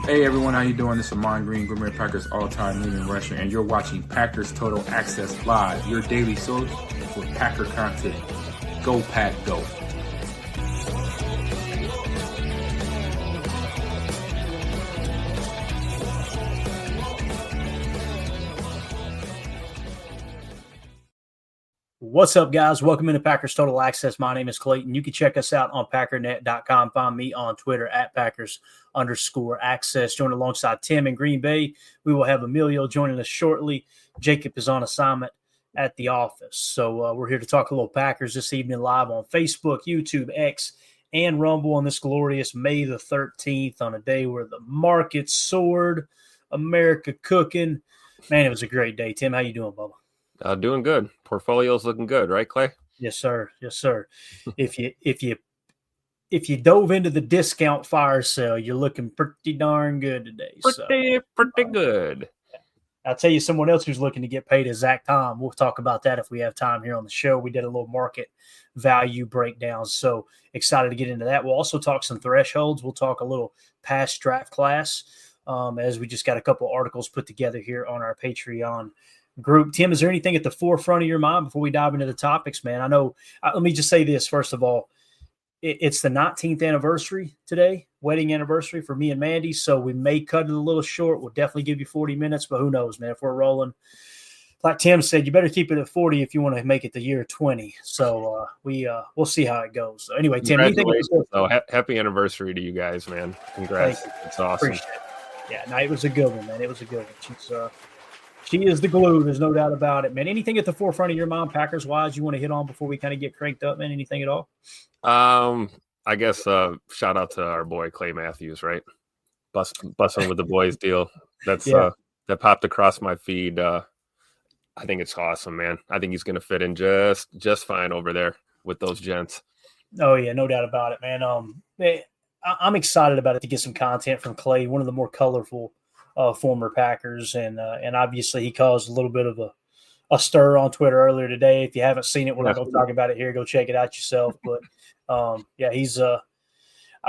Hey everyone, how you doing? This is Amon Green, Green Bay Packers all-time leading rusher, and you're watching Packers Total Access Live, your daily source for Packer content. Go Pack, go! What's up, guys? Welcome into Packers Total Access. My name is Clayton. You can check us out on packernet.com. Find me on Twitter at Packers_access. Join alongside Tim in Green Bay. We will have Emilio joining us shortly. Jacob is on assignment at the office. So we're here to talk a little Packers this evening live on Facebook, YouTube, X, and Rumble on this glorious May the 13th on a day where the market soared, America cooking. Man, it was a great day. Tim, how you doing, Bubba? Doing good. Portfolio's looking good, right, Clay? Yes, sir. Yes, sir. If you dove into the discount fire sale, you're looking pretty darn good today. Pretty good. I'll tell you someone else who's looking to get paid is Zach Tom. We'll talk about that if we have time here on the show. We did a little market value breakdown, so excited to get into that. We'll also talk some thresholds. We'll talk a little past draft class as we just got a couple articles put together here on our Patreon group. Tim, is there anything at the forefront of your mind before we dive into the topics, man? I know, let me just say this, first of all, it's the 19th anniversary today, wedding anniversary for me and Mandy, so we may cut it a little short. We'll definitely give you 40 minutes, but who knows, man, if we're rolling. Like Tim said, you better keep it at 40 if you want to make it the year 20. So we'll see how it goes. So anyway, Tim, happy anniversary to you guys, man. Congrats. It's awesome. Appreciate it. Yeah, no, it was a good one, man. It was a good one. She is the glue. There's no doubt about it, man. Anything at the forefront of your mind, Packers-wise, you want to hit on before we kind of get cranked up, man? Anything at all? I guess shout out to our boy Clay Matthews, right? Busting with the boys deal. That's that popped across my feed. I think it's awesome, man. I think he's going to fit in just fine over there with those gents. Oh yeah, no doubt about it, man. I'm excited about it to get some content from Clay, one of the more colorful former Packers, and obviously he caused a little bit of a stir on Twitter earlier today. If you haven't seen it, we're not going to talk about it here. Go check it out yourself. But he's I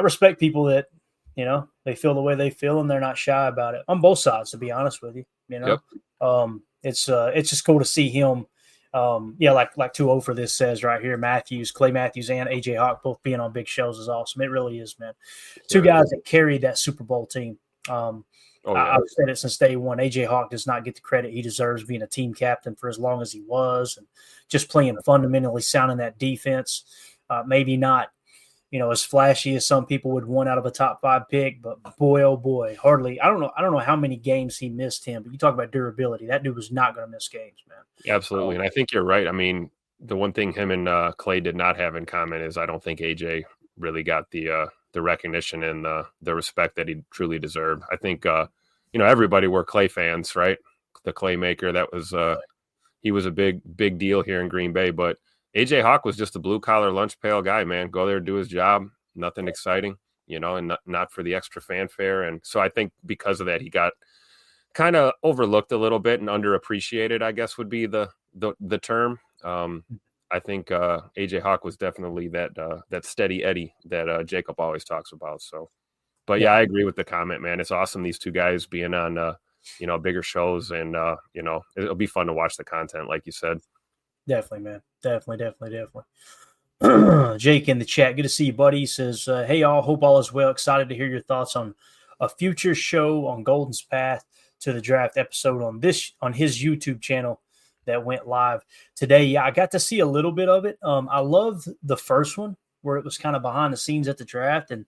respect people that they feel the way they feel and they're not shy about it on both sides. To be honest with you, it's just cool to see him. Like 2-0 for this says right here, Clay Matthews and AJ Hawk both being on big shows is awesome. It really is, man. Two guys that carried that Super Bowl team. I've said it since day one. AJ Hawk does not get the credit he deserves being a team captain for as long as he was and just playing fundamentally sound in that defense. Maybe not, as flashy as some people would want out of a top 5 pick, but boy, oh boy, hardly. I don't know how many games he missed him, but you talk about durability. That dude was not going to miss games, man. Absolutely. And I think you're right. I mean, the one thing him and Clay did not have in common is I don't think AJ really got the recognition and the respect that he truly deserved. I think, everybody were Clay fans, right? The Clay maker, that was he was a big deal here in Green Bay, but AJ Hawk was just a blue collar lunch pail guy, man. Go there, do his job, nothing exciting, and not for the extra fanfare. And so I think because of that, he got kind of overlooked a little bit and underappreciated, I guess would be the term. I think AJ Hawk was definitely that steady Eddie that Jacob always talks about. So, but I agree with the comment, man. It's awesome these two guys being on bigger shows, and it'll be fun to watch the content, like you said. Definitely, man. Definitely. Jake in the chat, good to see you, buddy. He says, "Hey, all. Hope all is well. Excited to hear your thoughts on a future show on Golden's path to the draft episode on his YouTube channel." That went live today. Yeah, I got to see a little bit of it. I loved the first one where it was kind of behind the scenes at the draft, and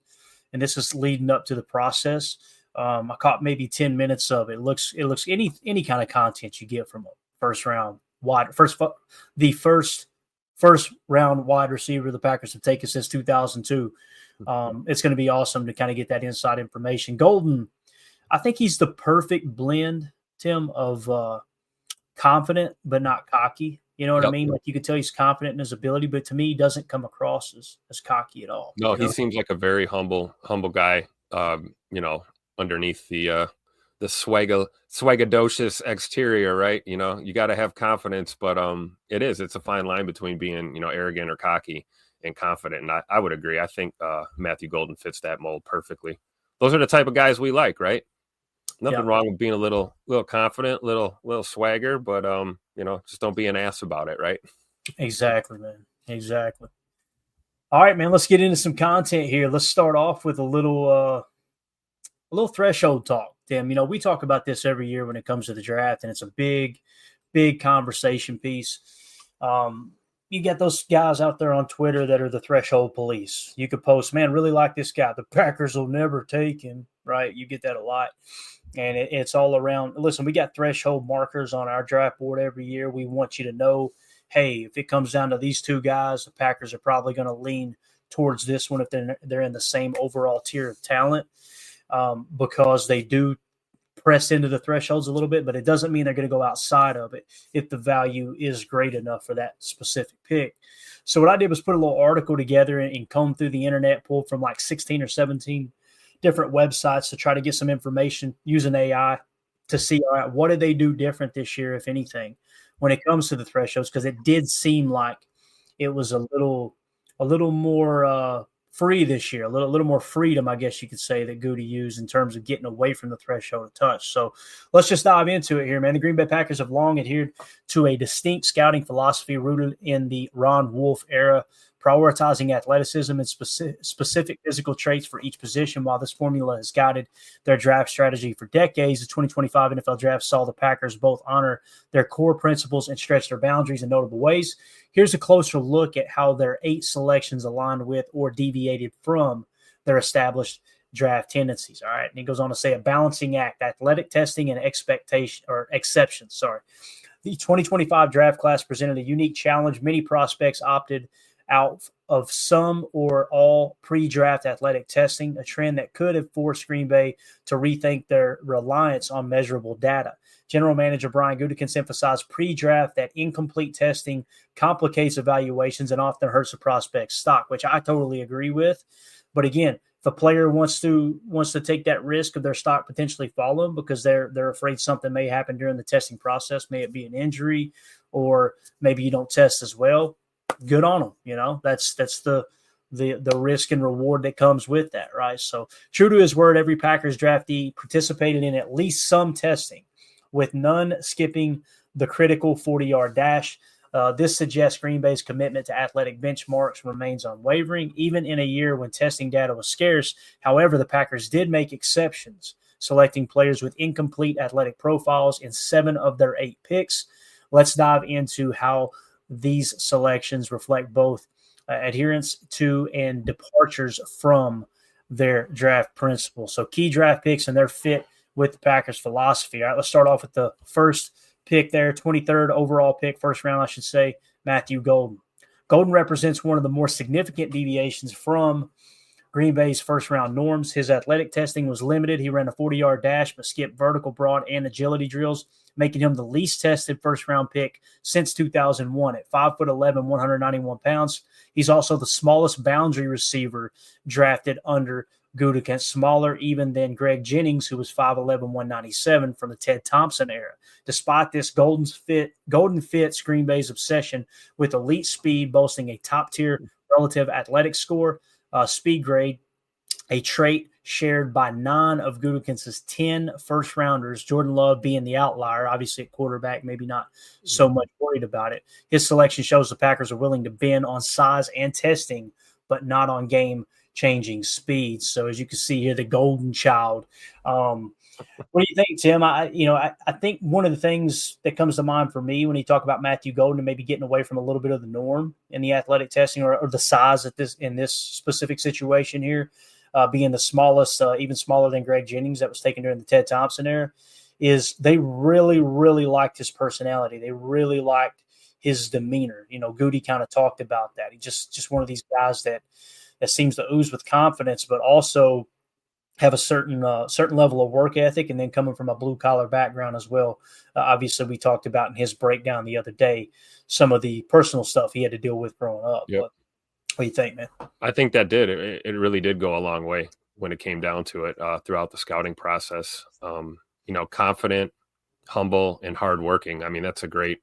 this is leading up to the process. I caught maybe 10 minutes of it. It looks any kind of content you get from a first round wide receiver the Packers have taken since 2002. It's going to be awesome to kind of get that inside information. Golden, I think he's the perfect blend, Tim, of confident but not cocky. You know what I mean? Like, you could tell he's confident in his ability, but to me, he doesn't come across as cocky at all. No, he seems like a very humble guy. Underneath the swagadocious exterior, right? You got to have confidence, but it's a fine line between being arrogant or cocky and confident. And I would agree. I think Matthew Golden fits that mold perfectly. those are the type of guys we like, right? Nothing Yeah. wrong with being a little confident, little swagger, but just don't be an ass about it, right? Exactly, man. Exactly. All right, man. Let's get into some content here. Let's start off with a little threshold talk, Tim. We talk about this every year when it comes to the draft, and it's a big, big conversation piece. You get those guys out there on Twitter that are the threshold police. You could post, man, really like this guy. The Packers will never take him, right? You get that a lot. And it's all around. Listen, we got threshold markers on our draft board every year. We want you to know, hey, if it comes down to these two guys, the Packers are probably going to lean towards this one if they're in the same overall tier of talent, because they do press into the thresholds a little bit, but it doesn't mean they're going to go outside of it if the value is great enough for that specific pick. So what I did was put a little article together and comb through the internet, pulled from like 16 or 17 different websites to try to get some information using AI to see, all right, what did they do different this year, if anything, when it comes to the thresholds? Because it did seem like it was a little more free this year, a little more freedom, I guess you could say, that Goody used in terms of getting away from the threshold of touch. So let's just dive into it here, man. The Green Bay Packers have long adhered to a distinct scouting philosophy rooted in the Ron Wolf era, prioritizing athleticism and specific physical traits for each position. While this formula has guided their draft strategy for decades, the 2025 NFL Draft saw the Packers both honor their core principles and stretch their boundaries in notable ways. Here's a closer look at how their 8 selections aligned with or deviated from their established draft tendencies. All right. And he goes on to say a balancing act, athletic testing and exceptions. The 2025 draft class presented a unique challenge. Many prospects opted out of some or all pre-draft athletic testing, a trend that could have forced Green Bay to rethink their reliance on measurable data. General Manager Brian Gutekunst emphasized pre-draft that incomplete testing complicates evaluations and often hurts the prospect's stock, which I totally agree with. But again, if a player wants to take that risk of their stock potentially falling because they're afraid something may happen during the testing process, may it be an injury or maybe you don't test as well, good on them. That's the risk and reward that comes with that, right? So true to his word, every Packers draftee participated in at least some testing, with none skipping the critical 40-yard dash. This suggests Green Bay's commitment to athletic benchmarks remains unwavering, even in a year when testing data was scarce. However, the Packers did make exceptions, selecting players with incomplete athletic profiles in 7 of their 8 picks. Let's dive into how these selections reflect both adherence to and departures from their draft principles. So key draft picks and their fit with the Packers philosophy. All right, let's start off with the first pick there, 23rd overall pick, first round, I should say, Matthew Golden. Golden represents one of the more significant deviations from Green Bay's first-round norms. His athletic testing was limited. He ran a 40-yard dash but skipped vertical, broad, and agility drills, making him the least tested first-round pick since 2001 at 5'11", 191 pounds. He's also the smallest boundary receiver drafted under Gutekunst, smaller even than Greg Jennings, who was 5'11", 197 from the Ted Thompson era. Despite this, Golden fits Green Bay's obsession with elite speed, boasting a top-tier relative athletic score, speed grade, a trait shared by 9 of Gutekunst's 10 first-rounders, Jordan Love being the outlier, obviously at quarterback, maybe not so much worried about it. His selection shows the Packers are willing to bend on size and testing, but not on game-changing speed. So as you can see here, the golden child. What do you think, Tim? I think one of the things that comes to mind for me when you talk about Matthew Golden and maybe getting away from a little bit of the norm in the athletic testing or the size in this specific situation here, being the smallest, even smaller than Greg Jennings that was taken during the Ted Thompson era, is they really, really liked his personality. They really liked his demeanor. Goody kind of talked about that. He just one of these guys that seems to ooze with confidence, but also have a certain level of work ethic, and then coming from a blue-collar background as well. Obviously, we talked about in his breakdown the other day some of the personal stuff he had to deal with growing up. Yep. What do you think, man? I think that it really did go a long way when it came down to it throughout the scouting process. Confident, humble, and hardworking. I mean, it's a great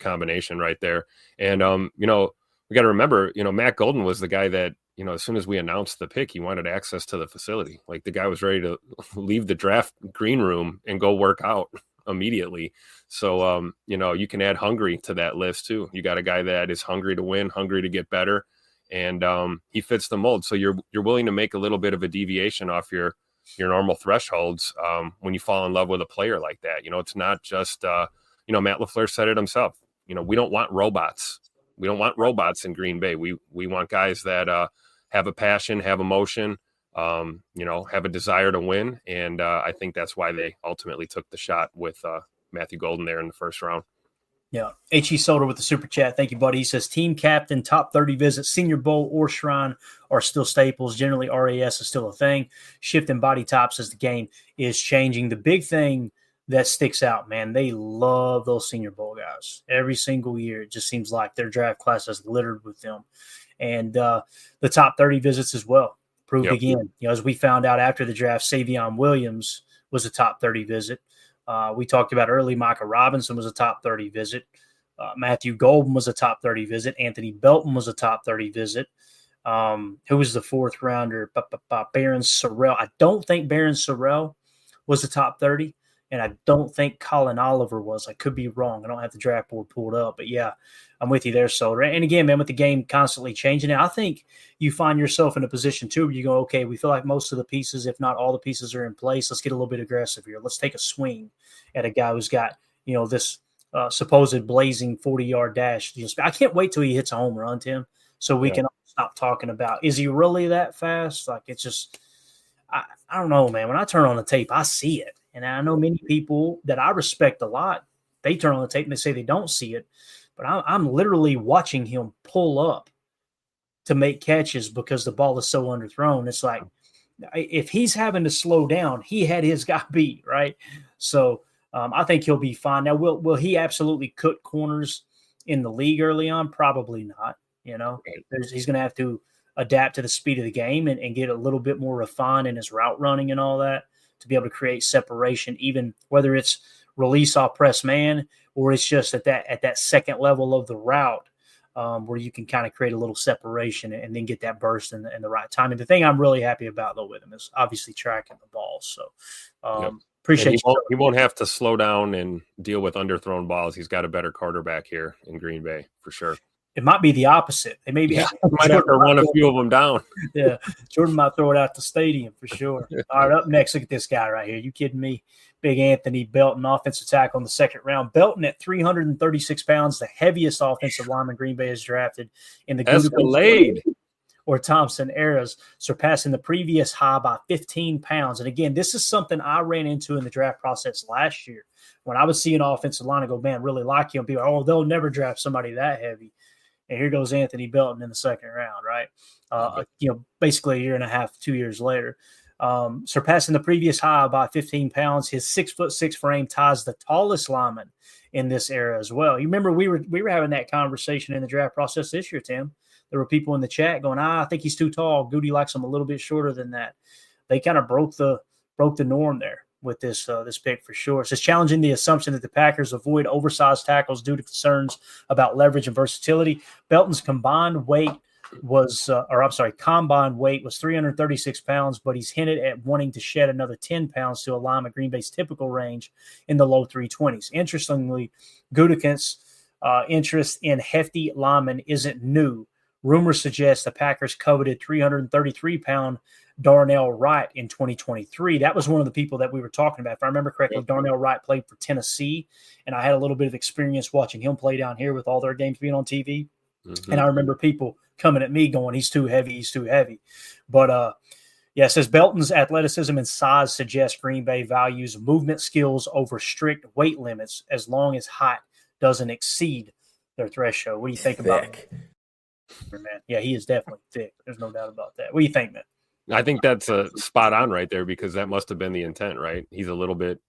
combination right there. And, we got to remember, Matt Golden was the guy that as soon as we announced the pick, he wanted access to the facility. Like the guy was ready to leave the draft green room and go work out immediately. So, you can add hungry to that list too. You got a guy that is hungry to win, hungry to get better, and he fits the mold. So you're willing to make a little bit of a deviation off your normal thresholds when you fall in love with a player like that. It's not just Matt LaFleur said it himself. We don't want robots. We don't want robots in Green Bay. We want guys that have a passion, have emotion, have a desire to win. And I think that's why they ultimately took the shot with Matthew Golden there in the first round. Yeah. H.E. Soder with the super chat. Thank you, buddy. He says team captain, top 30 visits, Senior Bowl or Shrine are still staples. Generally, RAS is still a thing. Shifting body types as the game is changing. The big thing that sticks out, man, they love those Senior Bowl guys. Every single year, it just seems like their draft class is littered with them. And the top 30 visits as well. Proved again, as we found out after the draft, Savion Williams was a top 30 visit. We talked about early, Micah Robinson was a top 30 visit. Matthew Golden was a top 30 visit. Anthony Belton was a top 30 visit. Who was the fourth rounder? Baron Sorrell. I don't think Baron Sorrell was a top 30, and I don't think Colin Oliver was. I could be wrong. I don't have the draft board pulled up, but yeah, I'm with you there, Soder. And again, man, with the game constantly changing, I think you find yourself in a position too where you go, okay, we feel like most of the pieces, if not all the pieces, are in place. Let's get a little bit aggressive here. Let's take a swing at a guy who's got, this supposed blazing 40-yard dash. I can't wait till he hits a home run, Tim, so we can stop talking about, is he really that fast? Like, it's just, I don't know, man. When I turn on the tape, I see it. And I know many people that I respect a lot, they turn on the tape and they say they don't see it. But I'm literally watching him pull up to make catches because the ball is so underthrown. It's like, if he's having to slow down, he had his guy beat, right? So I think he'll be fine. Now, will he absolutely cut corners in the league early on? Probably not. He's going to have to adapt to the speed of the game and get a little bit more refined in his route running and all that to be able to create separation, even whether it's release off press man or it's just at that second level of the route where you can kind of create a little separation and then get that burst in the right time. And the thing I'm really happy about, though, with him is obviously tracking the ball. So appreciate you. He won't have to slow down and deal with underthrown balls. He's got a better quarterback here in Green Bay for sure. It might be the opposite. They maybe might have to run a few of them down. Yeah, Jordan might throw it out the stadium for sure. All right, up next, look at this guy right here. You kidding me? Big Anthony Belton, offensive tackle in the second round. Belton at 336 pounds, the heaviest offensive lineman Green Bay has drafted in the Gutekunst or Thompson eras, surpassing the previous high by 15 pounds. And again, this is something I ran into in the draft process last year. When I was seeing offensive line, I go, man, really like him. People are, they'll never draft somebody that heavy. And here goes Anthony Belton in the second round, right? Basically a year and a half, 2 years later. Surpassing the previous high by 15 pounds. His 6'6" frame ties the tallest lineman in this era as well. You remember we were having that conversation in the draft process this year, Tim. There were people in the chat going, I think he's too tall. Goody likes him a little bit shorter than that. They kind of broke the norm there with this pick for sure. It says challenging the assumption that the Packers avoid oversized tackles due to concerns about leverage and versatility. Belton's combined weight was 336 pounds, but he's hinted at wanting to shed another 10 pounds to align with Green Bay's typical range in the low 320s. Interestingly, Gutekunst's interest in hefty linemen isn't new. Rumors suggest the Packers coveted 333-pound Darnell Wright in 2023. That was one of the people that we were talking about. If I remember correctly, Darnell Wright played for Tennessee, and I had a little bit of experience watching him play down here with all their games being on TV. Mm-hmm. And I remember people coming at me going, he's too heavy. But, it says Belton's athleticism and size suggest Green Bay values movement skills over strict weight limits as long as height doesn't exceed their threshold. What do you think about it? Man, yeah, he is definitely thick. There's no doubt about that. What do you think, man? I think that's a spot on right there because that must have been the intent, right? He's a little bit,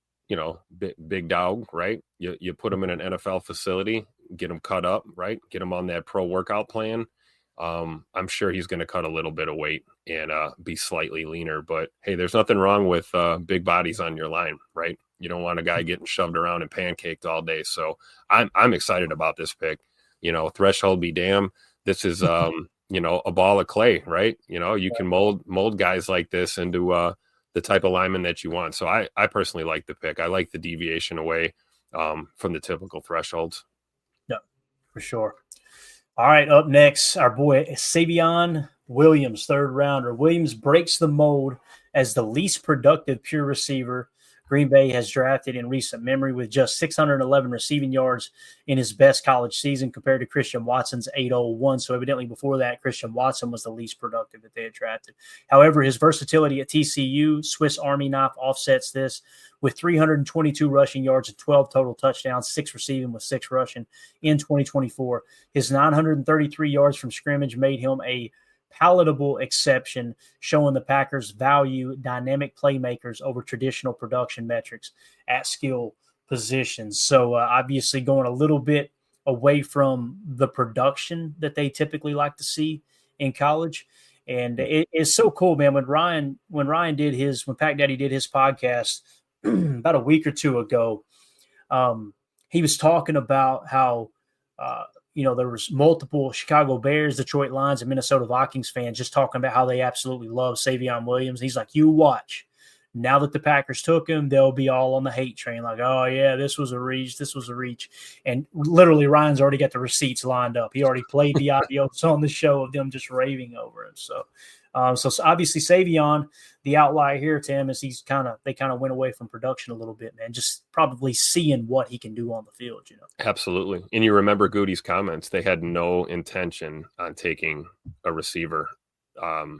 big dog, right? You put him in an NFL facility, get him cut up, right? Get him on that pro workout plan. I'm sure he's going to cut a little bit of weight and be slightly leaner. But hey, there's nothing wrong with big bodies on your line, right? You don't want a guy getting shoved around and pancaked all day. So I'm excited about this pick. Threshold be damn. This is a ball of clay, right? You can mold guys like this into the type of lineman that you want. So I personally like the pick. I like the deviation away from the typical thresholds. Yeah, for sure. All right, up next, our boy Savion Williams, third rounder. Williams breaks the mold as the least productive pure receiver Green Bay has drafted in recent memory, with just 611 receiving yards in his best college season compared to Christian Watson's 801. So evidently before that, Christian Watson was the least productive that they had drafted. However, his versatility at TCU, Swiss Army knife, offsets this with 322 rushing yards and 12 total touchdowns, 6 receiving with 6 rushing in 2024. His 933 yards from scrimmage made him a palatable exception, showing the Packers value dynamic playmakers over traditional production metrics at skill positions. So obviously going a little bit away from the production that they typically like to see in college. And it's so cool, man. When Pac Daddy did his podcast about a week or two ago, he was talking about how, there was multiple Chicago Bears, Detroit Lions, and Minnesota Vikings fans just talking about how they absolutely love Savion Williams. He's like, you watch. Now that the Packers took him, they'll be all on the hate train. Like, oh, yeah, this was a reach. This was a reach. And literally, Ryan's already got the receipts lined up. He already played the audios on the show of them just raving over him. So obviously Savion, the outlier here, Tim, is they kind of went away from production a little bit, man. Just probably seeing what he can do on the field, Absolutely. And you remember Goody's comments. They had no intention on taking a receiver, in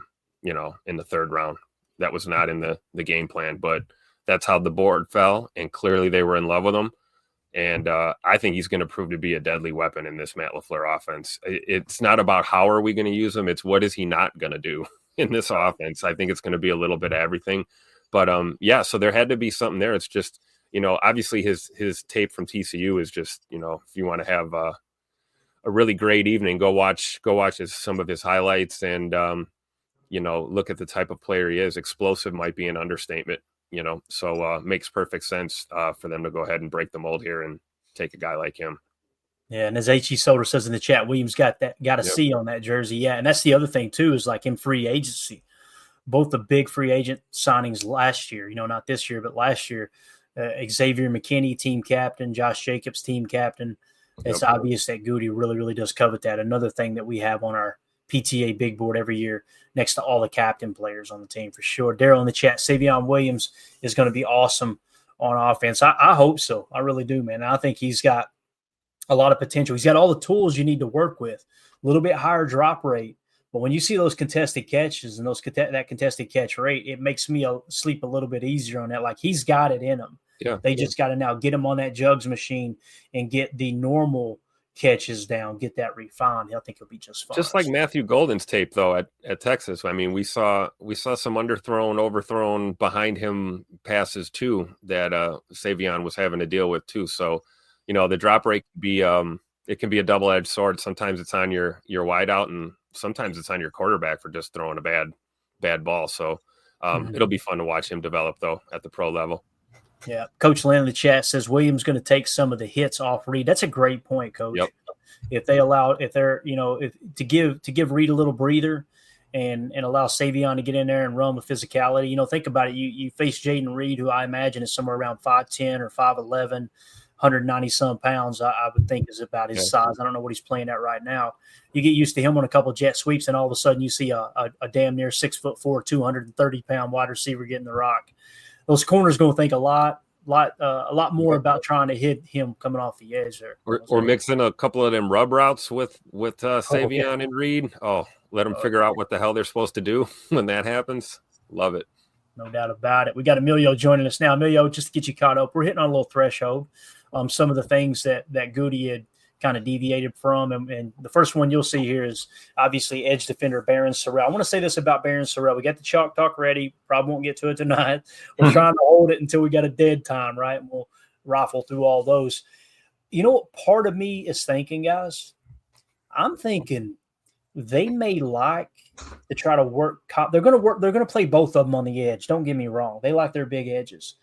the third round. That was not in the game plan, but that's how the board fell. And clearly they were in love with him. And I think he's going to prove to be a deadly weapon in this Matt LaFleur offense. It's not about how are we going to use him. It's what is he not going to do in this offense. I think it's going to be a little bit of everything. But, so there had to be something there. It's just, obviously his tape from TCU is just, if you want to have a really great evening, go watch some of his highlights and, look at the type of player he is. Explosive might be an understatement, so makes perfect sense for them to go ahead and break the mold here and take a guy like him. Yeah, and as H.E. Solder says in the chat, Williams got a C on that jersey. Yeah, and that's the other thing, too, is like in free agency, both the big free agent signings last year, not this year, but last year, Xavier McKinney, team captain, Josh Jacobs, team captain. It's obvious that Goody really, really does covet that. Another thing that we have on our PTA big board every year next to all the captain players on the team for sure. Daryl in the chat, Savion Williams is going to be awesome on offense. I hope so. I really do, man. I think he's got a lot of potential. He's got all the tools you need to work with. A little bit higher drop rate. But when you see those contested catches and that contested catch rate, it makes me sleep a little bit easier on that. Like, he's got it in him. Yeah. They just got to now get him on that jugs machine and get the normal catches down, get that refined. I think he'll be just fine. Just like Matthew Golden's tape, though, at Texas. I mean, we saw some underthrown, overthrown behind him passes, too, that Savion was having to deal with, too. So, the drop rate can be it can be a double-edged sword. Sometimes it's on your wideout, and sometimes it's on your quarterback for just throwing a bad ball. So it'll be fun to watch him develop, though, at the pro level. Yeah. Coach Lynn in the chat says Williams going to take some of the hits off Reed. That's a great point, Coach. Yep. If to give Reed a little breather and allow Savion to get in there and run with physicality. Think about it. You face Jaden Reed, who I imagine is somewhere around 5'10" or 5'11", 190 some pounds, I would think is about his size. I don't know what he's playing at right now. You get used to him on a couple of jet sweeps, and all of a sudden you see a damn near 6'4", 230-pound wide receiver getting the rock. Those corners going to think a lot more about trying to hit him coming off the edge there. Or mixing a couple of them rub routes with Savion and Reed. Oh, let them figure out what the hell they're supposed to do when that happens. Love it. No doubt about it. We got Emilio joining us now. Emilio, just to get you caught up, we're hitting on a little threshold. Some of the things that Goody had kind of deviated from. And the first one you'll see here is obviously edge defender Barron Sorrell. I want to say this about Barron Sorrell. We got the chalk talk ready. Probably won't get to it tonight. We're trying to hold it until we got a dead time, right? And we'll rifle through all those. You know what part of me is thinking, guys? I'm thinking they may like to try to work. They're going to play both of them on the edge. Don't get me wrong. They like their big edges.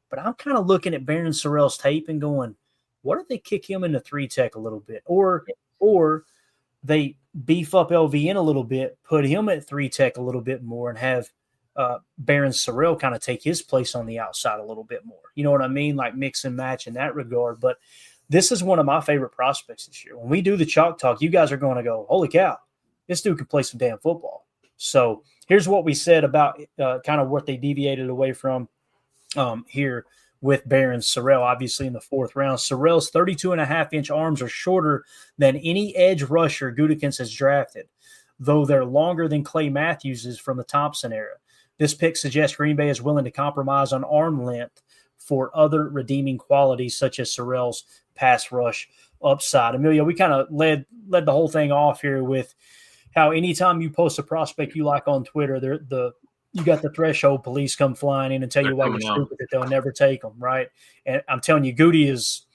But I'm kind of looking at Barron Sorrell's tape and going, what if they kick him into 3-tech a little bit? Or they beef up LVN a little bit, put him at 3 tech a little bit more, and have Baron Sorrell kind of take his place on the outside a little bit more. You know what I mean? Like mix and match in that regard. But this is one of my favorite prospects this year. When we do the chalk talk, you guys are going to go, holy cow, this dude can play some damn football. So here's what we said about kind of what they deviated away from here with Baron Sorrell, obviously in the 4th round. Sorrell's 32.5-inch arms are shorter than any edge rusher Gutekunst has drafted, though they're longer than Clay Matthews's from the Thompson era. This pick suggests Green Bay is willing to compromise on arm length for other redeeming qualities, such as Sorrell's pass rush upside. Emilio, we kind of led the whole thing off here with how anytime you post a prospect you like on Twitter, you got the threshold police come flying in and tell you why you're stupid, that they'll never take them, right? And I'm telling you, Goody is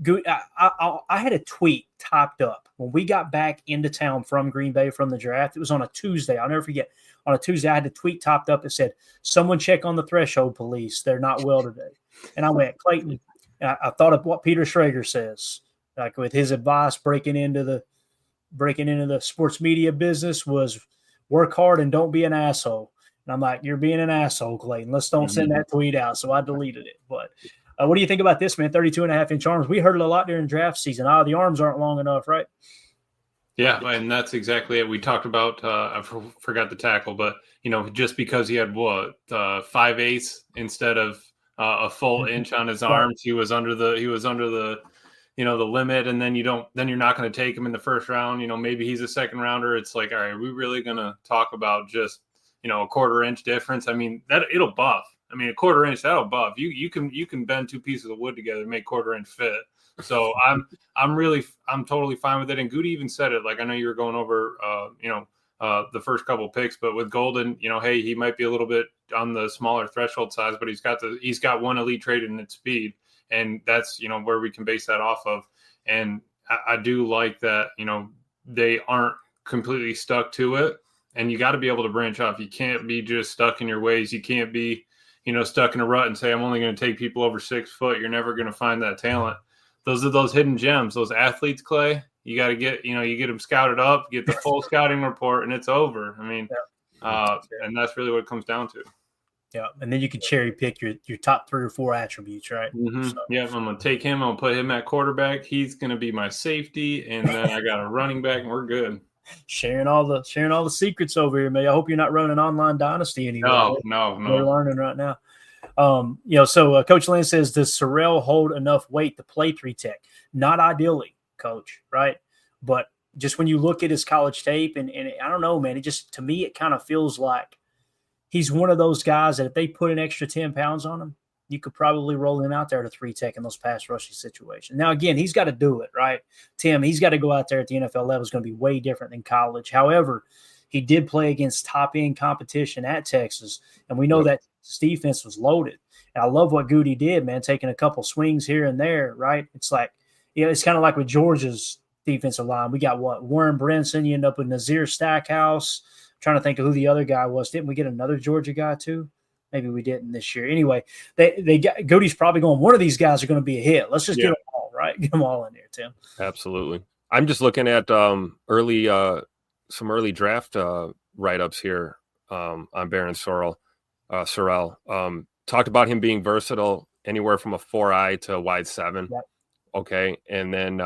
good. I had a tweet typed up when we got back into town from Green Bay from the draft. It was on a Tuesday. I'll never forget. On a Tuesday, I had a tweet typed up that said, "Someone check on the threshold police. They're not well today." And I went, Clayton, and I thought of what Peter Schrager says, like with his advice breaking into the sports media business was work hard and don't be an asshole. And I'm like, you're being an asshole, Clayton. Let's don't send that tweet out. So I deleted it. But what do you think about this, man? 32.5-inch arms. We heard it a lot during draft season. The arms aren't long enough, right? Yeah, and that's exactly it. We talked about I forgot the tackle, but just because he had 5/8 instead of a full inch on his arms, he was under the the limit, and then you're not going to take him in the first round. Maybe he's a second rounder. It's like, all right, are we really going to talk about just a quarter-inch difference? I mean, that it'll buff. I mean, a quarter-inch, that'll buff. You can bend 2 pieces of wood together and make quarter-inch fit. So I'm totally fine with it. And Goody even said it. Like, I know you were going over the first couple picks, but with Golden, hey, he might be a little bit on the smaller threshold size, but he's got one elite trait in its speed, and that's where we can base that off of. And I do like that they aren't completely stuck to it, and you got to be able to branch off. You can't be just stuck in your ways. You can't be stuck in a rut and say, I'm only going to take people over 6 foot. You're never going to find that talent. Those are those hidden gems, those athletes, Clay. You got to get, you get them scouted up, get the full scouting report, and it's over. I mean, and that's really what it comes down to. Yeah, and then you can cherry pick your top 3 or 4 attributes, right? Mm-hmm. So. Yeah, I'm going to take him. I'm going to put him at quarterback. He's going to be my safety, and then I got a running back, and we're good. Sharing all the secrets over here, man. I hope you're not running online dynasty anymore. No. We're learning right now. So Coach Lynn says, does Sorrell hold enough weight to play 3 tech? Not ideally, Coach, right? But just when you look at his college tape, and I don't know, man, to me, it kind of feels like he's one of those guys that if they put an extra 10 pounds on him, you could probably roll him out there to 3 tech in those pass rushing situations. Now, again, he's got to do it, right? Tim, he's got to go out there at the NFL level. It's going to be way different than college. However, he did play against top-end competition at Texas, and we know that his defense was loaded. And I love what Goody did, man, taking a couple swings here and there, right? It's like, it's kind of like with Georgia's defensive line. We got Warren Brinson. You end up with Nazir Stackhouse. I'm trying to think of who the other guy was. Didn't we get another Georgia guy too? Maybe we didn't this year. Anyway, Goody's probably going, one of these guys are going to be a hit. Let's just get them all, right? Get them all in there, Tim. Absolutely. I'm just looking at some early draft write-ups here on Baron Sorrell. Talked about him being versatile, anywhere from a 4-eye to a wide 7. Yep. Okay. And then,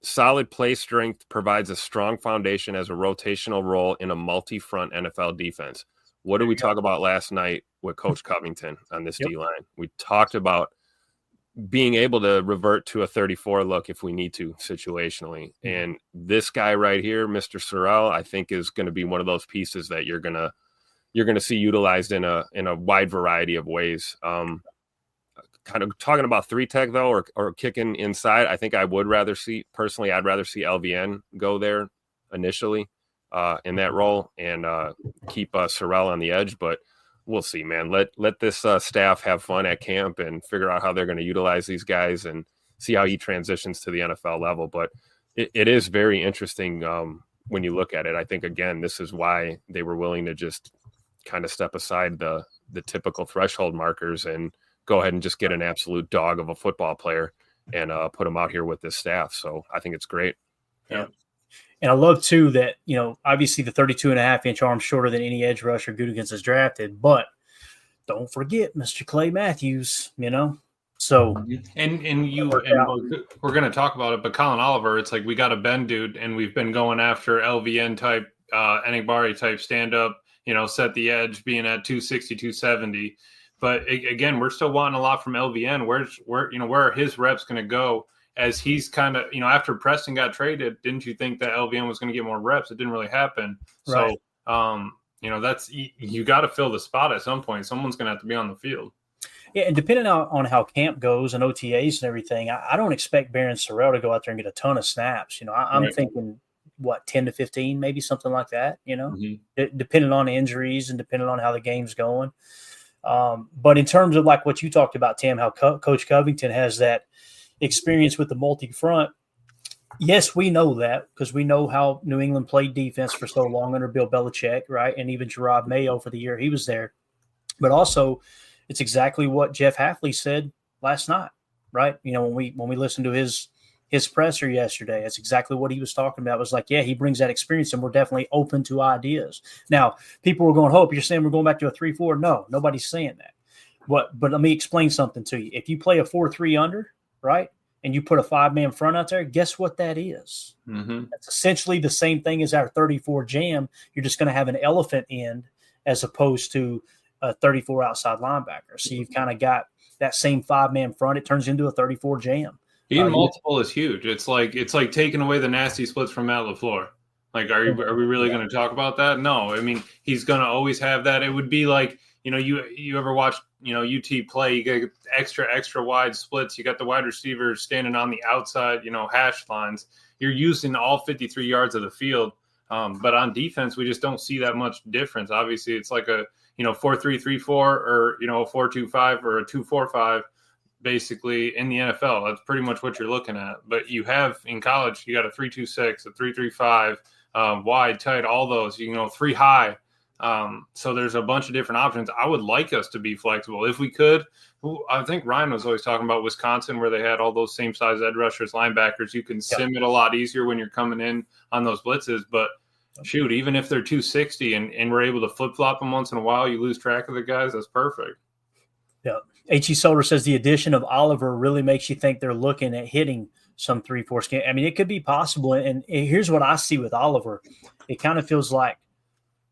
solid play strength provides a strong foundation as a rotational role in a multi-front NFL defense. What did we talk about last night with Coach Covington on this D-line? We talked about being able to revert to a 34 look if we need to situationally. And this guy right here, Mr. Sorrell, I think is going to be one of those pieces that you're going to see utilized in a wide variety of ways. Kind of talking about 3 tech though, or kicking inside. I think I'd rather see LVN go there initially in that role and keep Sorrell on the edge, but we'll see, man. Let this staff have fun at camp and figure out how they're going to utilize these guys and see how he transitions to the NFL level. But it is very interesting when you look at it. I think, again, this is why they were willing to just kind of step aside the typical threshold markers and go ahead and just get an absolute dog of a football player and put him out here with this staff. So I think it's great. Yeah. And I love, too, that, obviously the 32.5-inch arm shorter than any edge rusher Gutekunst has drafted. But don't forget Mr. Clay Matthews, So, and we're going to talk about it, but Colin Oliver, it's like we got a bend dude, and we've been going after LVN type, Enigbari type stand up, set the edge being at 260, 270. But again, we're still wanting a lot from LVN. Where are his reps going to go? As he's kind of, after Preston got traded, didn't you think that LVN was going to get more reps? It didn't really happen. Right. So, that's, you got to fill the spot at some point. Someone's going to have to be on the field. Yeah, and depending on how camp goes and OTAs and everything, I don't expect Barron Sorrell to go out there and get a ton of snaps. I'm thinking, 10 to 15, maybe something like that, depending on injuries and depending on how the game's going. But in terms of like what you talked about, Tim, how Coach Covington has that experience with the multi-front, yes, we know that because we know how New England played defense for so long under Bill Belichick, right? And even Gerard Mayo for the year he was there. But also, it's exactly what Jeff Hafley said last night, right? When we listened to his presser yesterday, that's exactly what he was talking about. It was like, yeah, he brings that experience, and we're definitely open to ideas. Now, people were going, Hope, you're saying we're going back to a 3-4? No, nobody's saying that. But let me explain something to you. If you play a 4-3 under, right, and you put a 5-man front out there, guess what that is? Mm-hmm. That's essentially the same thing as our 34 jam. You're just going to have an elephant end as opposed to a 34 outside linebacker. So you've kind of got that same 5-man front. It turns into a 34 jam. Being multiple is huge. It's like taking away the nasty splits from Matt LaFleur. Like, are we really going to talk about that? No. I mean, he's going to always have that. It would be like, you ever watch, UT play, you get extra wide splits. You got the wide receivers standing on the outside, hash lines. You're using all 53 yards of the field. But on defense, we just don't see that much difference. Obviously, it's like a, 4-3-3-4 or, a 4-2-5 or a 2-4-5, basically in the NFL. That's pretty much what you're looking at. But you have in college, you got a 3-2-6, a 3-3-5, wide, tight, all those, 3 high. So there's a bunch of different options. I would like us to be flexible if we could. I think Ryan was always talking about Wisconsin, where they had all those same size edge rushers, linebackers. You can sim it a lot easier when you're coming in on those blitzes. But shoot, even if they're 260 and we're able to flip flop them once in a while, you lose track of the guys. That's perfect. Yeah. H.E. Solder says the addition of Oliver really makes you think they're looking at hitting some 3-4 scan. I mean, it could be possible. And here's what I see with Oliver. It kind of feels like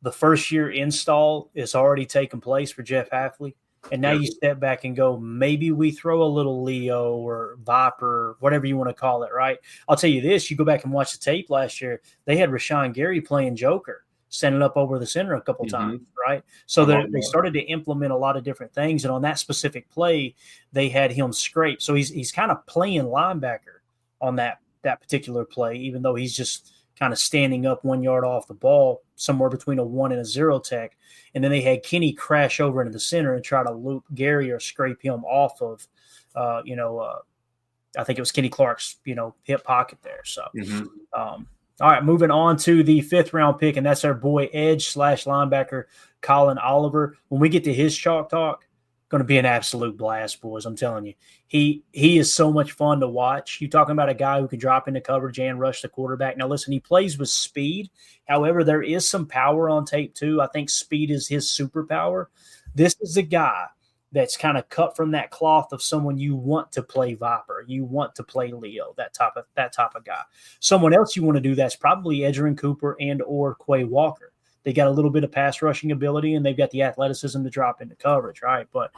the first year install is already taken place for Jeff Hafley. And now you step back and go, maybe we throw a little Leo or Viper, whatever you want to call it, right? I'll tell you this, you go back and watch the tape last year, they had Rashawn Gary playing Joker, standing up over the center a couple times, right? So they started to implement a lot of different things. And on that specific play, they had him scrape. So he's kind of playing linebacker on that particular play, even though he's just kind of standing up 1 yard off the ball, somewhere between a 1 and a 0 tech. And then they had Kenny crash over into the center and try to loop Gary or scrape him off of, I think it was Kenny Clark's, hip pocket there. So, all right, moving on to the 5th round pick, and that's our boy edge/linebacker Colin Oliver. When we get to his chalk talk, going to be an absolute blast, boys. I'm telling you, he is so much fun to watch. You're talking about a guy who can drop into coverage and rush the quarterback. Now, listen, he plays with speed. However, there is some power on tape too. I think speed is his superpower. This is a guy that's kind of cut from that cloth of someone you want to play Viper, you want to play Leo, that type of guy. Someone else you want to do that's probably Edgerrin Cooper and or Quay Walker. They got a little bit of pass rushing ability, and they've got the athleticism to drop into coverage, right? But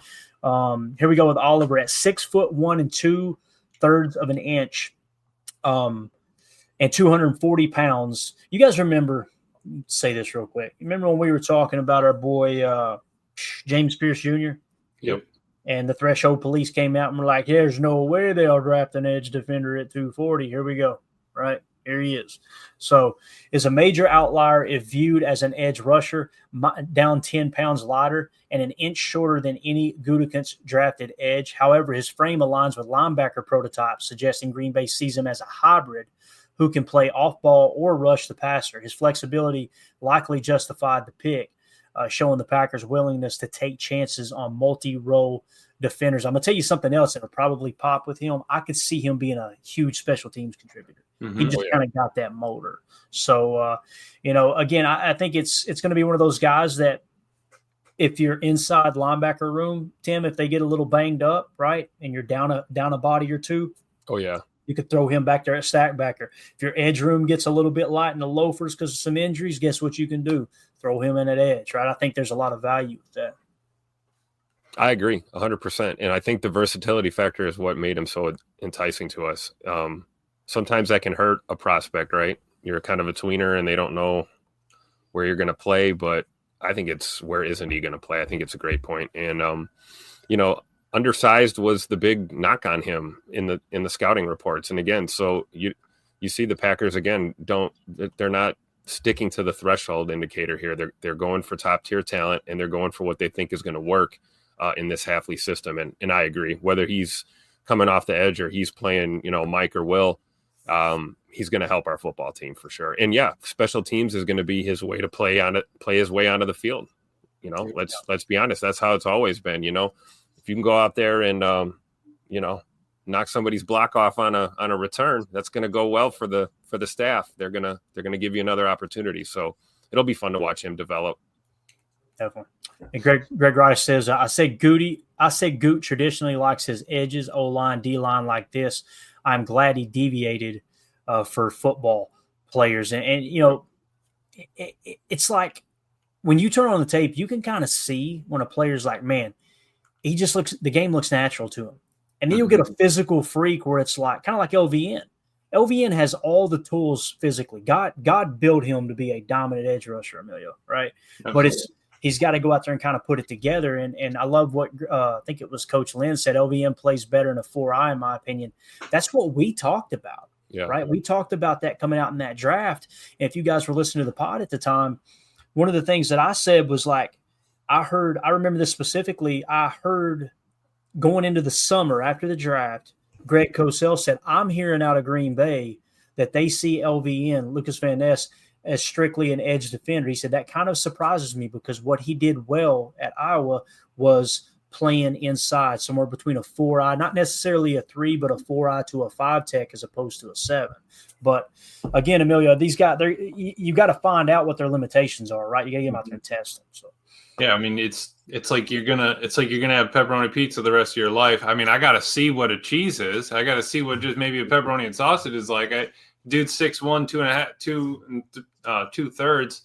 here we go with Oliver at 6'1" 2/3 inches, and 240 pounds. You guys remember? Say this real quick. You remember when we were talking about our boy James Pierce Jr.? Yep. And the Threshold Police came out and were like, "There's no way they'll draft an edge defender at 240." Here we go, right? Here he is. So is a major outlier if viewed as an edge rusher, down 10 pounds lighter and an inch shorter than any Gutekunst drafted edge. However, his frame aligns with linebacker prototypes, suggesting Green Bay sees him as a hybrid who can play off ball or rush the passer. His flexibility likely justified the pick, showing the Packers' willingness to take chances on multi-role defenders. I'm going to tell you something else that will probably pop with him. I could see him being a huge special teams contributor. He just kind of got that motor. So, again, I think it's going to be one of those guys that if you're inside linebacker room, Tim, if they get a little banged up, right, and you're down a body or two, you could throw him back there at stack backer. If your edge room gets a little bit light in the loafers because of some injuries, guess what you can do? Throw him in at edge, right? I think there's a lot of value with that. I agree 100%. And I think the versatility factor is what made him so enticing to us. Sometimes that can hurt a prospect, right? You're kind of a tweener and they don't know where you're going to play, but I think it's where isn't he going to play? I think it's a great point. And, undersized was the big knock on him in the scouting reports. And again, so you see the Packers again, they're not sticking to the threshold indicator here. They're going for top tier talent and they're going for what they think is going to work in this Hafley system. And I agree, whether he's coming off the edge or he's playing, Mike or Will, he's going to help our football team for sure. And yeah, special teams is going to be his way to play his way onto the field. Let's be honest. That's how it's always been, if you can go out there and, knock somebody's block off on a return, that's going to go well for the staff. They're going to give you another opportunity. So it'll be fun to watch him develop. Definitely. And Greg Rice says, I say Goot traditionally likes his edges, O-line, D-line like this. I'm glad he deviated for football players. And it's like when you turn on the tape, you can kind of see when a player's like, man, the game looks natural to him. And then you'll get a physical freak where it's like, kind of like LVN. LVN has all the tools physically. God built him to be a dominant edge rusher, Emilio, right? Absolutely. But he's got to go out there and kind of put it together. And I love what I think it was Coach Lynn said, LVN plays better in a 4-eye, in my opinion. That's what we talked about, right? We talked about that coming out in that draft. And if you guys were listening to the pod at the time, one of the things that I said was like, I remember this specifically, I heard going into the summer after the draft, Greg Cosell said, I'm hearing out of Green Bay that they see LVN, Lucas Van Ness, as strictly an edge defender. He said that kind of surprises me because what he did well at Iowa was playing inside, somewhere between a 4-eye, not necessarily a 3, but a 4-eye to a 5 tech as opposed to a 7. But again, Emilio, these guys, you got to find out what their limitations are, right? You got to get them out there and test them. So. Yeah, I mean it's like you're gonna have pepperoni pizza the rest of your life. I mean, I gotta see what a cheese is. I gotta see what just maybe a pepperoni and sausage is like. Dude, 6'1", 2.5, 2/3.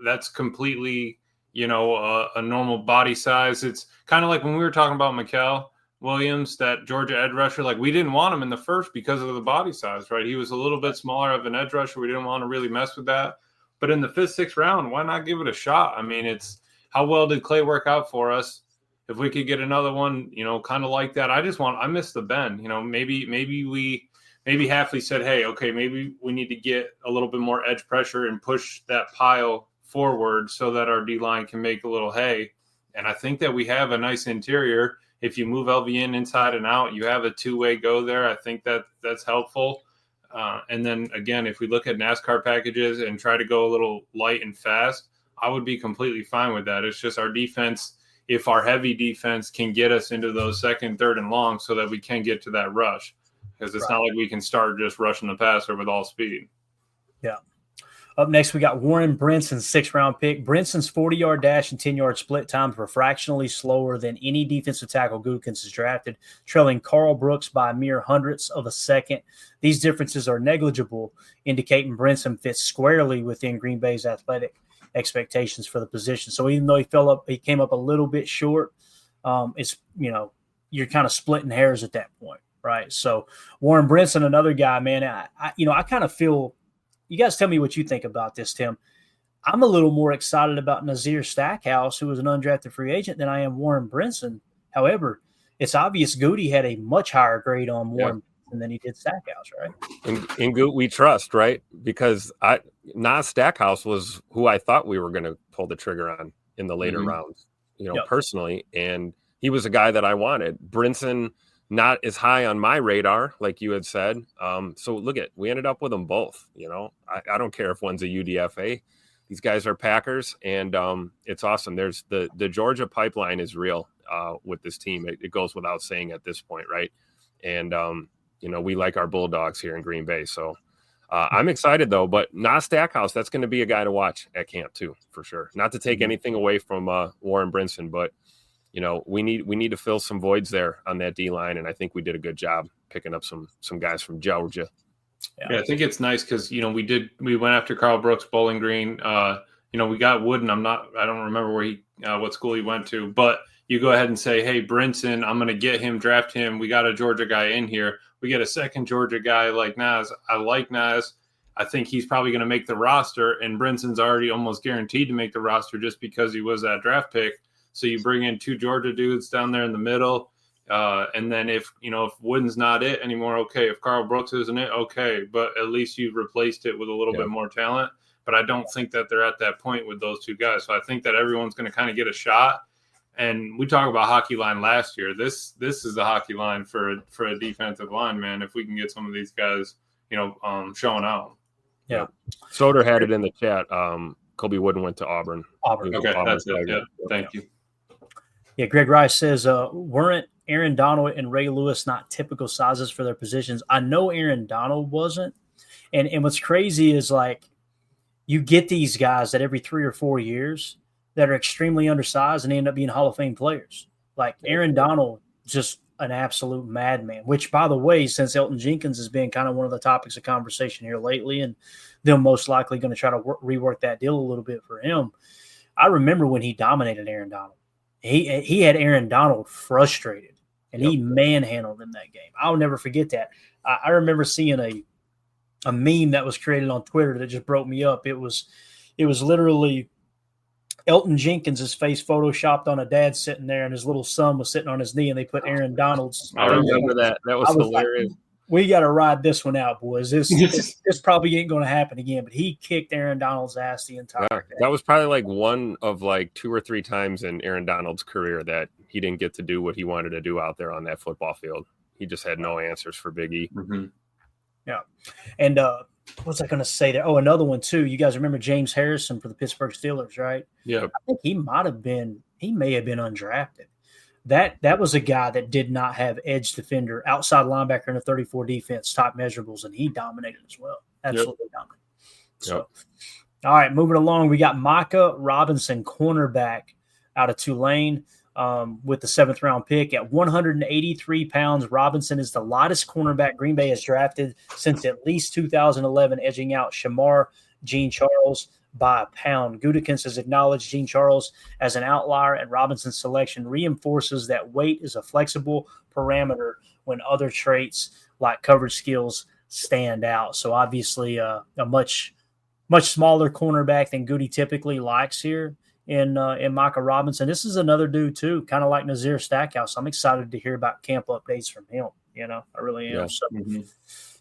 That's completely a normal body size. It's kind of like when we were talking about Mikael Williams, that Georgia edge rusher. Like we didn't want him in the first because of the body size, right? He was a little bit smaller of an edge rusher. We didn't want to really mess with that. But in the 5th, 6th round, why not give it a shot? I mean, it's how well did Clay work out for us? If we could get another one, kind of like that. I miss the bend. Maybe Hafley said, hey, okay, maybe we need to get a little bit more edge pressure and push that pile forward so that our D-line can make a little hay. And I think that we have a nice interior. If you move LVN inside and out, you have a two-way go there. I think that's helpful. And then, again, if we look at NASCAR packages and try to go a little light and fast, I would be completely fine with that. It's just our defense, if our heavy defense can get us into those 2nd, 3rd, and long so that we can get to that rush. Because it's not like we can start just rushing the passer with all speed. Yeah. Up next, we got Warren Brinson's 6th-round pick. Brinson's 40-yard dash and 10-yard split times were fractionally slower than any defensive tackle Gutekunst has drafted, trailing Carl Brooks by a mere hundredths of a second. These differences are negligible, indicating Brinson fits squarely within Green Bay's athletic expectations for the position. So even though he came up a little bit short, you're kind of splitting hairs at that point, right? So Warren Brinson, another guy, man, I kind of feel. You guys tell me what you think about this, Tim. I'm a little more excited about Nazir Stackhouse, who was an undrafted free agent, than I am Warren Brinson. However, it's obvious Goody had a much higher grade on Warren Brinson than he did Stackhouse, right? In Goot we trust, right? Because Nas Stackhouse was who I thought we were going to pull the trigger on in the later rounds, personally. And he was a guy that I wanted. Brinson, not as high on my radar, like you had said. So we ended up with them both. I don't care if one's a UDFA. These guys are Packers, and it's awesome. There's the Georgia pipeline is real with this team. It goes without saying at this point, right? And we like our Bulldogs here in Green Bay. So I'm excited though, but Nas Stackhouse, that's going to be a guy to watch at camp too, for sure. Not to take anything away from Warren Brinson, but we need to fill some voids there on that D line, and I think we did a good job picking up some guys from Georgia. Yeah, I think it's nice because we went after Carl Brooks, Bowling Green. We got Wooden. I don't remember where what school he went to, but you go ahead and say, hey, Brinson, I'm going to get him, draft him. We got a Georgia guy in here. We get a second Georgia guy like Nas. I like Nas. I think he's probably going to make the roster, and Brinson's already almost guaranteed to make the roster just because he was that draft pick. So you bring in two Georgia dudes down there in the middle, and then if Wooden's not it anymore, okay. If Carl Brooks isn't it, okay. But at least you've replaced it with a little bit more talent. But I don't think that they're at that point with those two guys. So I think that everyone's going to kind of get a shot. And we talked about hockey line last year. This is the hockey line for a defensive line, man. If we can get some of these guys, showing out. Yeah. Soder had it in the chat. Kobe Wooden went to Auburn. Okay, that's it. Yeah, thank you. Yeah, Greg Rice says, weren't Aaron Donald and Ray Lewis not typical sizes for their positions? I know Aaron Donald wasn't. And what's crazy is, like, you get these guys that every 3 or 4 years that are extremely undersized and they end up being Hall of Fame players. Like Aaron Donald, just an absolute madman, which, by the way, since Elton Jenkins has been kind of one of the topics of conversation here lately, and they're most likely going to try to rework that deal a little bit for him. I remember when he dominated Aaron Donald. He had Aaron Donald frustrated, and he manhandled him that game. I'll never forget that. I remember seeing a meme that was created on Twitter that just broke me up. It was literally Elton Jenkins' face photoshopped on a dad sitting there, and his little son was sitting on his knee, and they put Aaron Donald's. I remember that. That was hilarious. Like, we got to ride this one out, boys. This probably ain't going to happen again. But he kicked Aaron Donald's ass the entire day. That was probably like one of like 2 or 3 times in Aaron Donald's career that he didn't get to do what he wanted to do out there on that football field. He just had no answers for Big E. Mm-hmm. Yeah. And what was I going to say there? Oh, another one too. You guys remember James Harrison for the Pittsburgh Steelers, right? Yeah. I think he may have been undrafted. That was a guy that did not have edge defender, outside linebacker in a 34 defense, top measurables, and he dominated as well. Absolutely dominated. So, all right, moving along, we got Micah Robinson, cornerback out of Tulane, with the 7th round pick at 183 pounds. Robinson is the lightest cornerback Green Bay has drafted since at least 2011, edging out Shamar Jean Charles by a pound. Gutekunst has acknowledged Jean Charles as an outlier, and Robinson's selection reinforces that weight is a flexible parameter when other traits like coverage skills stand out. So obviously a much smaller cornerback than Goody typically likes here in Micah Robinson. This is another dude too, kind of like Nazir Stackhouse. I'm excited to hear about camp updates from him. I really am. Yeah. So,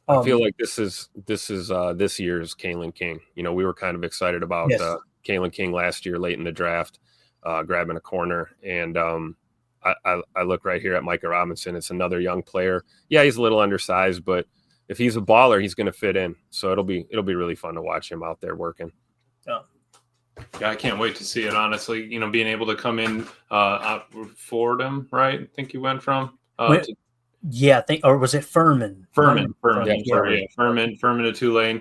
I feel like this is this year's Kalen King. We were kind of excited about Kalen King last year, late in the draft, grabbing a corner. And I look right here at Micah Robinson. It's another young player. Yeah, he's a little undersized, but if he's a baller, he's going to fit in. So it'll be really fun to watch him out there working. Yeah, I can't wait to see it. Honestly, being able to come in Fordham, right? I think you went from. Yeah, I think, or was it Furman? Furman to Tulane.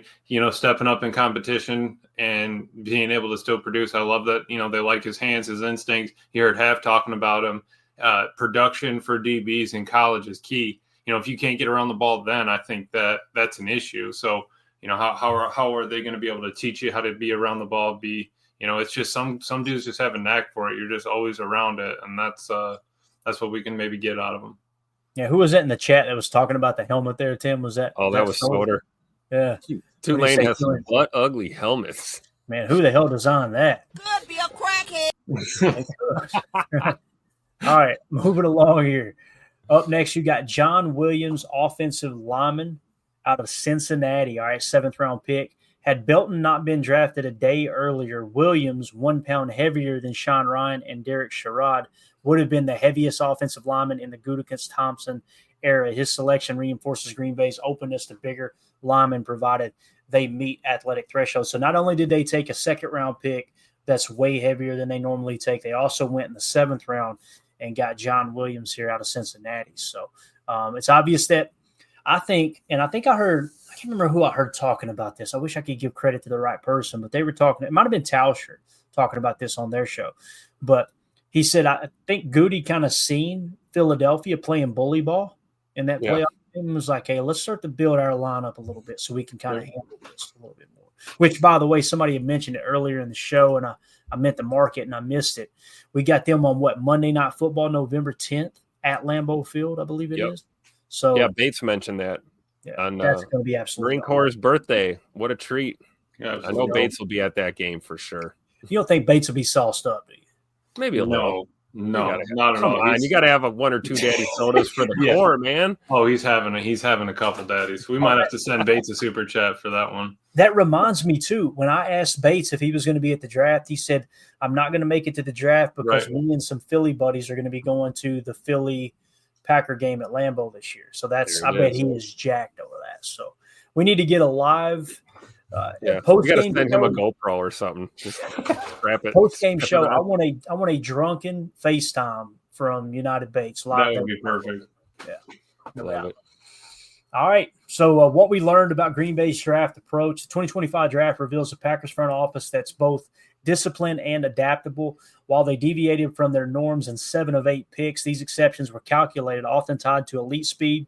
Stepping up in competition and being able to still produce. I love that. They like his hands, his instincts. You heard Half talking about him. Production for DBs in college is key. If you can't get around the ball, then I think that's an issue. So how are they going to be able to teach you how to be around the ball? It's just some dudes just have a knack for it. You're just always around it, and that's what we can maybe get out of them. Yeah, who was that in the chat that was talking about the helmet there, Tim? Was that? Oh, that was Soder. Yeah. Tulane has some butt ugly helmets. Man, who the hell designed that? Could be a crackhead. All right, moving along here. Up next, you got John Williams, offensive lineman out of Cincinnati. All right, 7th round pick. Had Belton not been drafted a day earlier, Williams, 1 pound heavier than Sean Ryan and Derek Sherrod, would have been the heaviest offensive lineman in the Gutekunst-Thompson era. His selection reinforces Green Bay's openness to bigger linemen, provided they meet athletic thresholds. So not only did they take a 2nd round pick that's way heavier than they normally take, they also went in the 7th round and got John Williams here out of Cincinnati. So it's obvious that I think I heard can't remember who I heard talking about this. I wish I could give credit to the right person, but they were talking. It might have been Tauscher talking about this on their show. But he said, I think Goody kind of seen Philadelphia playing bully ball in that playoff game and was like, hey, let's start to build our lineup a little bit so we can kind of handle this a little bit more. Which, by the way, somebody had mentioned it earlier in the show, and I meant to mark it and I missed it. We got them on Monday Night Football, November 10th at Lambeau Field, I believe it is. So yeah, Bates mentioned that. Yeah, on that's going to be absolutely Marine Corps' birthday. What a treat. Yeah, I know Bates will be at that game for sure. You don't think Bates will be sauced up, do you? Maybe a little. No, not at Come all. on, you got to have one or two daddy sodas for the core, man. Oh, he's having a couple daddies. We might have to send Bates a super chat for that one. That reminds me too. When I asked Bates if he was going to be at the draft, he said, "I'm not going to make it to the draft because me and some Philly buddies are going to be going to the Philly Packer game at Lambeau this year." So I bet he is jacked over that. So we need to get a live post game. Send him a GoPro or something. Just strap it. Post game show. I want a drunken FaceTime from United Bates live. That would be perfect. Yeah, love it. All right. So what we learned about Green Bay's draft approach, the 2025 draft reveals the Packers front office that's both disciplined and adaptable. While they deviated from their norms in 7 of 8 picks, these exceptions were calculated, often tied to elite speed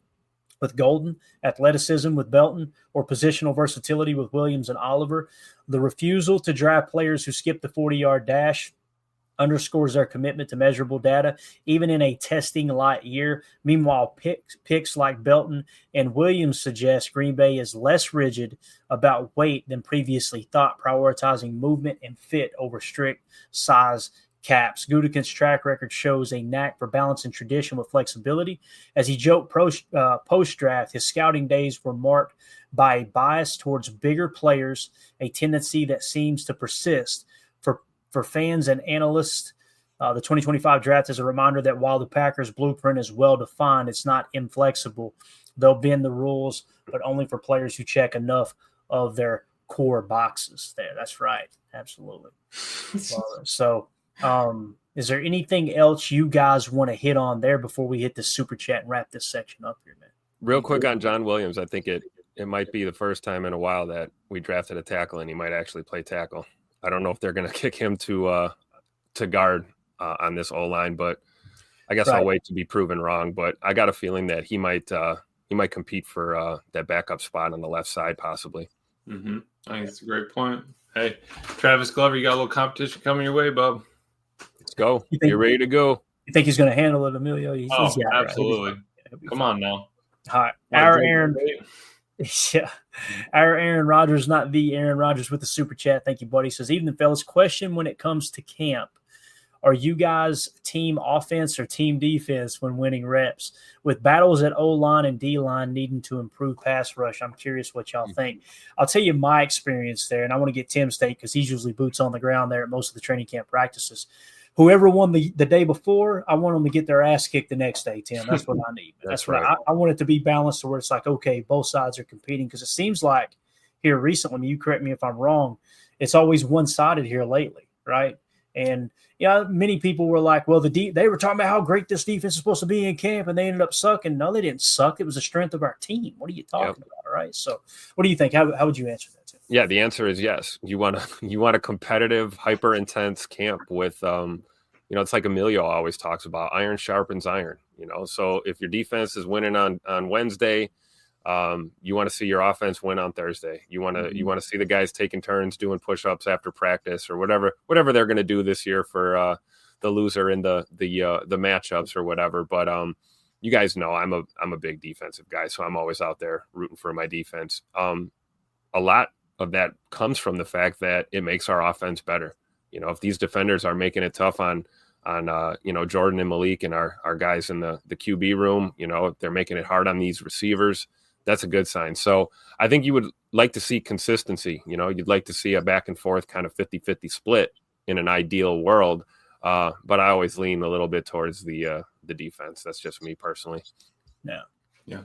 with Golden, athleticism with Belton, or positional versatility with Williams and Oliver. The refusal to draft players who skip the 40-yard dash underscores their commitment to measurable data, even in a testing light year. Meanwhile, picks like Belton and Williams suggest Green Bay is less rigid about weight than previously thought, prioritizing movement and fit over strict size caps. Gutekunst's track record shows a knack for balancing tradition with flexibility. As he joked post-draft, his scouting days were marked by a bias towards bigger players, a tendency that seems to persist. For fans and analysts, the 2025 draft is a reminder that while the Packers' blueprint is well-defined, it's not inflexible. They'll bend the rules, but only for players who check enough of their core boxes there. That's right. Absolutely. So is there anything else you guys want to hit on there before we hit the super chat and wrap this section up here, man? Real quick on John Williams, I think it might be the first time in a while that we drafted a tackle and he might actually play tackle. I don't know if they're going to kick him to guard on this O-line, but I guess I'll wait to be proven wrong. But I got a feeling that he might compete for that backup spot on the left side, possibly. Mm-hmm. I think it's a great point. Hey, Travis Glover, you got a little competition coming your way, bub. Let's go. You're ready to go. You think he's going to handle it, Emilio? He's absolutely. Right. Come on now. All right. Our Aaron Rodgers, not the Aaron Rodgers with the super chat. Thank you, buddy. Says, evening, fellas. Question when it comes to camp. Are you guys team offense or team defense when winning reps? With battles at O-line and D-line needing to improve pass rush, I'm curious what y'all think. I'll tell you my experience there, and I want to get Tim's take because he's usually boots on the ground there at most of the training camp practices. Whoever won the day before, I want them to get their ass kicked the next day, Tim. That's what I need. That's right. I want it to be balanced to where it's like, okay, both sides are competing because it seems like here recently, you correct me if I'm wrong, it's always one-sided here lately, right? And, many people were like, well, they were talking about how great this defense is supposed to be in camp, and they ended up sucking. No, they didn't suck. It was the strength of our team. What are you talking about, right? So what do you think? How would you answer that, Tim? Yeah, the answer is yes. You want a competitive, hyper intense camp with, it's like Emilio always talks about, iron sharpens iron. So if your defense is winning on Wednesday, you want to see your offense win on Thursday. You want to see the guys taking turns doing push-ups after practice or whatever they're going to do this year for the loser in the matchups or whatever. But you guys know I'm a big defensive guy, so I'm always out there rooting for my defense. A lot of that comes from the fact that it makes our offense better. If these defenders are making it tough on Jordan and Malik and our guys in the QB room, if they're making it hard on these receivers, that's a good sign. So I think you would like to see consistency. You'd like to see a back and forth kind of 50-50 split in an ideal world. But I always lean a little bit towards the defense. That's just me personally. Yeah.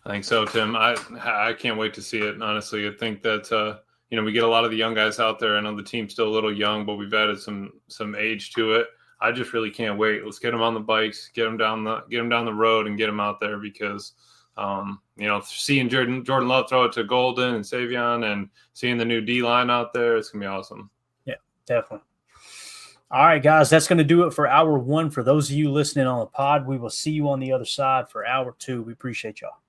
I think so, Tim. I can't wait to see it. Honestly, I think that, we get a lot of the young guys out there. I know the team's still a little young, but we've added some age to it. I just really can't wait. Let's get them on the bikes, get them down the road and get them out there because Seeing Jordan Love throw it to Golden and Savion and seeing the new D-line out there, it's going to be awesome. Yeah, definitely. All right, guys, that's going to do it for hour 1. For those of you listening on the pod, we will see you on the other side for hour 2. We appreciate y'all.